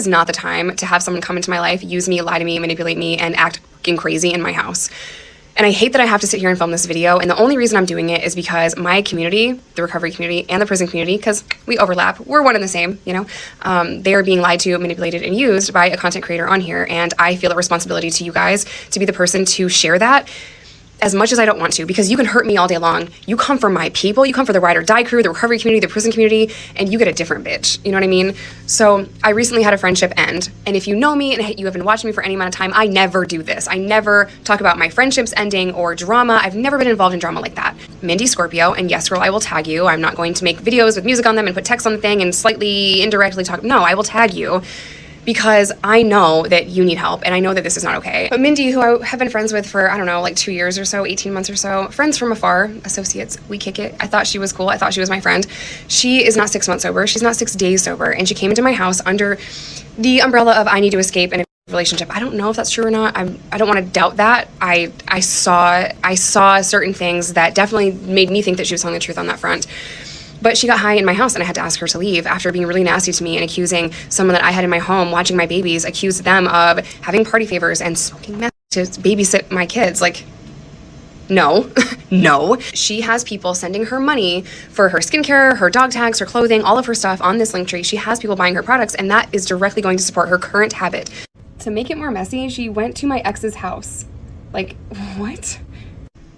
is not the time to have someone come into my life, use me, lie to me, manipulate me, and act fucking crazy in my house. And I hate that I have to sit here and film this video. And the only reason I'm doing it is because my community, the recovery community and the prison community, because we overlap, we're one and the same, you know, they are being lied to, manipulated, and used by a content creator on here. And I feel a responsibility to you guys to be the person to share that, as much as I don't want to, because you can hurt me all day long. You come from my people, you come from the ride or die crew, the recovery community, the prison community, and you get a different bitch. You know what I mean? So I recently had a friendship end. And if you know me and you haven't watched me for any amount of time, I never do this. I never talk about my friendships ending or drama. I've never been involved in drama like that. Mindy Scorpio, and yes, girl, I will tag you. I'm not going to make videos with music on them and put text on the thing and slightly indirectly talk. No, I will tag you, because I know that you need help and I know that this is not okay. But Mindy, who I have been friends with for, I don't know, like 2 years or so, 18 months or so, friends from afar, associates, we kick it. I thought she was cool. I thought she was my friend. She is not 6 months sober. She's not 6 days sober. And she came into my house under the umbrella of I need to escape in a relationship. I don't know if that's true or not. I don't want to doubt that. I saw certain things that definitely made me think that she was telling the truth on that front. But she got high in my house and I had to ask her to leave after being really nasty to me and accusing someone that I had in my home watching my babies, accused them of having party favors and smoking meth to babysit my kids. Like, no, no. She has people sending her money for her skincare, her dog tags, her clothing, all of her stuff on this link tree. She has people buying her products, and that is directly going to support her current habit. To make it more messy, she went to my ex's house. Like, what?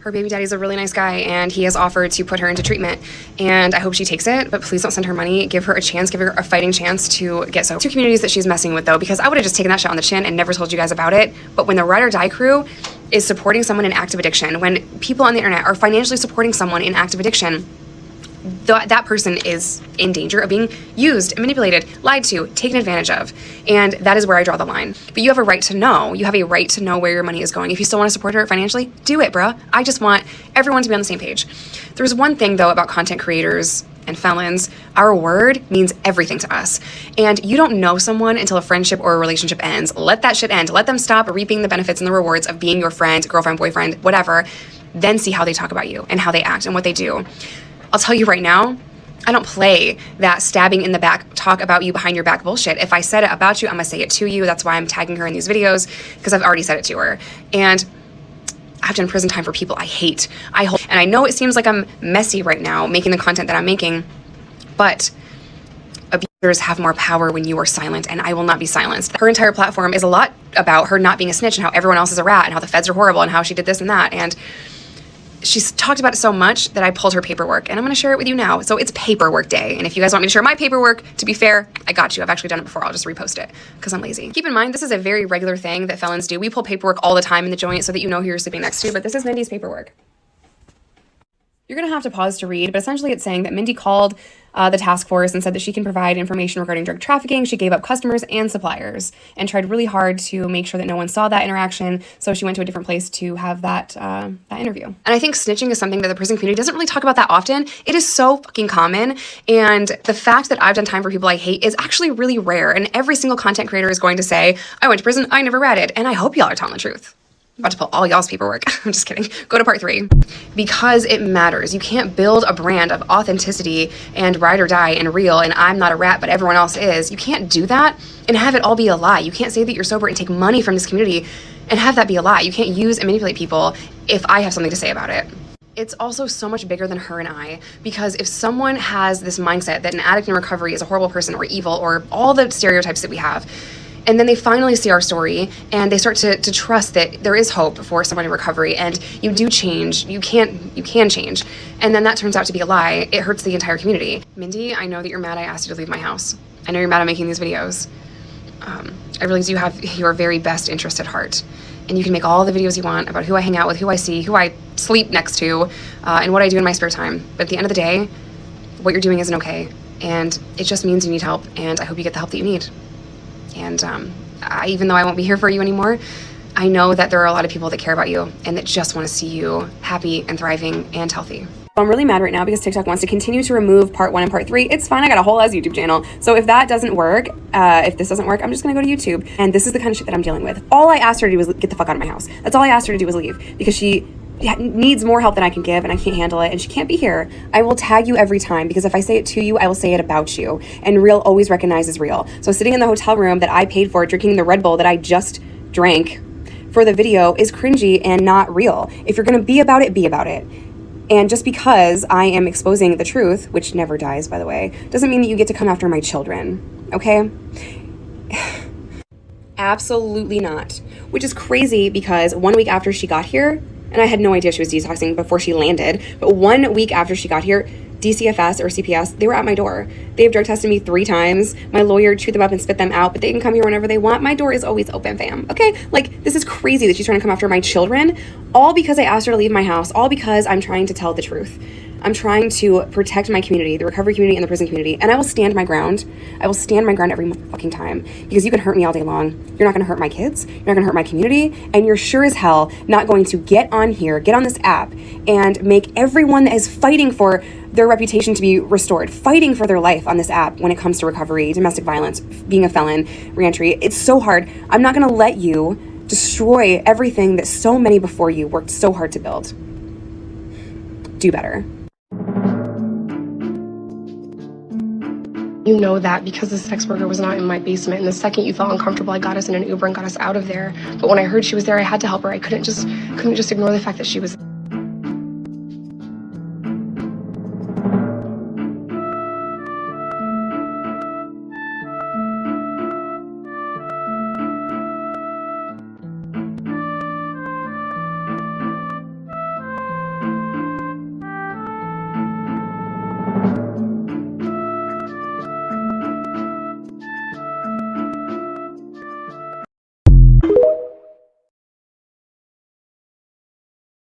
Her baby daddy's a really nice guy, and he has offered to put her into treatment, and I hope she takes it, but please don't send her money. Give her a chance, give her a fighting chance to get sober. 2 communities that she's messing with, though, because I would have just taken that shot on the chin and never told you guys about it. But when the ride or die crew is supporting someone in active addiction, when people on the internet are financially supporting someone in active addiction, that person is in danger of being used, manipulated, lied to, taken advantage of. And that is where I draw the line. But you have a right to know. You have a right to know where your money is going. If you still want to support her financially, do it, bruh. I just want everyone to be on the same page. There's one thing, though, about content creators and felons. Our word means everything to us. And you don't know someone until a friendship or a relationship ends. Let that shit end. Let them stop reaping the benefits and the rewards of being your friend, girlfriend, boyfriend, whatever. Then see how they talk about you and how they act and what they do. I'll tell you right now, I don't play that stabbing in the back, talk about you behind your back bullshit. If I said it about you, I'm gonna say it to you. That's why I'm tagging her in these videos, because I've already said it to her. And I've done prison time for people I hate. And I know it seems like I'm messy right now making the content that I'm making, but abusers have more power when you are silent, and I will not be silenced. Her entire platform is a lot about her not being a snitch and how everyone else is a rat and how the feds are horrible and how she did this and that. And she's talked about it so much that I pulled her paperwork, and I'm going to share it with you now. So it's paperwork day, and if you guys want me to share my paperwork, to be fair, I got you. I've actually done it before. I'll just repost it because I'm lazy. Keep in mind, this is a very regular thing that felons do. We pull paperwork all the time in the joint so that you know who you're sleeping next to, but this is Mindy's paperwork. You're going to have to pause to read, but essentially it's saying that Mindy called the task force and said that she can provide information regarding drug trafficking. She gave up customers and suppliers and tried really hard to make sure that no one saw that interaction. So she went to a different place to have that interview. And I think snitching is something that the prison community doesn't really talk about that often. It is so fucking common. And the fact that I've done time for people I hate is actually really rare. And every single content creator is going to say, I went to prison, I never ratted. And I hope y'all are telling the truth. I'm about to pull all y'all's paperwork. I'm just kidding. Go to part 3. Because it matters. You can't build a brand of authenticity and ride or die and real and I'm not a rat but everyone else is. You can't do that and have it all be a lie. You can't say that you're sober and take money from this community and have that be a lie. You can't use and manipulate people if I have something to say about it. It's also so much bigger than her and I, because if someone has this mindset that an addict in recovery is a horrible person or evil or all the stereotypes that we have, and then they finally see our story and they start to trust that there is hope for someone in recovery and you do change, you can change. And then that turns out to be a lie. It hurts the entire community. Mindy, I know that you're mad I asked you to leave my house. I know you're mad I'm making these videos. I really do have your very best interest at heart. And you can make all the videos you want about who I hang out with, who I see, who I sleep next to, and what I do in my spare time. But at the end of the day, what you're doing isn't okay. And it just means you need help, and I hope you get the help that you need. And even though I won't be here for you anymore, I know that there are a lot of people that care about you and that just want to see you happy and thriving and healthy. I'm really mad right now because TikTok wants to continue to remove part 1 and part 3. It's fine. I got a whole ass YouTube channel. So if that doesn't work, if this doesn't work, I'm just going to go to YouTube. And this is the kind of shit that I'm dealing with. All I asked her to do was get the fuck out of my house. That's all I asked her to do was leave, because she needs more help than I can give and I can't handle it and she can't be here, I will tag you every time, because if I say it to you, I will say it about you. And real always recognizes real. So sitting in the hotel room that I paid for, drinking the Red Bull that I just drank for the video is cringy and not real. If you're going to be about it, be about it. And just because I am exposing the truth, which never dies, by the way, doesn't mean that you get to come after my children, okay? Absolutely not. Which is crazy, because 1 week after she got here, and I had no idea she was detoxing before she landed, but 1 week after she got here, DCFS or CPS, they were at my door. They have drug tested me 3 times. My lawyer chewed them up and spit them out, but they can come here whenever they want. My door is always open, fam. Okay? Like, this is crazy that she's trying to come after my children, all because I asked her to leave my house, all because I'm trying to tell the truth. I'm trying to protect my community, the recovery community and the prison community, and I will stand my ground. I will stand my ground every fucking time, because you can hurt me all day long. You're not gonna hurt my kids, you're not gonna hurt my community, and you're sure as hell not going to get on here, get on this app, and make everyone that is fighting for their reputation to be restored, fighting for their life on this app when it comes to recovery, domestic violence, being a felon, reentry. It's so hard. I'm not gonna let you destroy everything that so many before you worked so hard to build. Do better. You know that because the sex worker was not in my basement, and the second you felt uncomfortable, I got us in an Uber and got us out of there. But when I heard she was there, I had to help her. I couldn't just ignore the fact that she was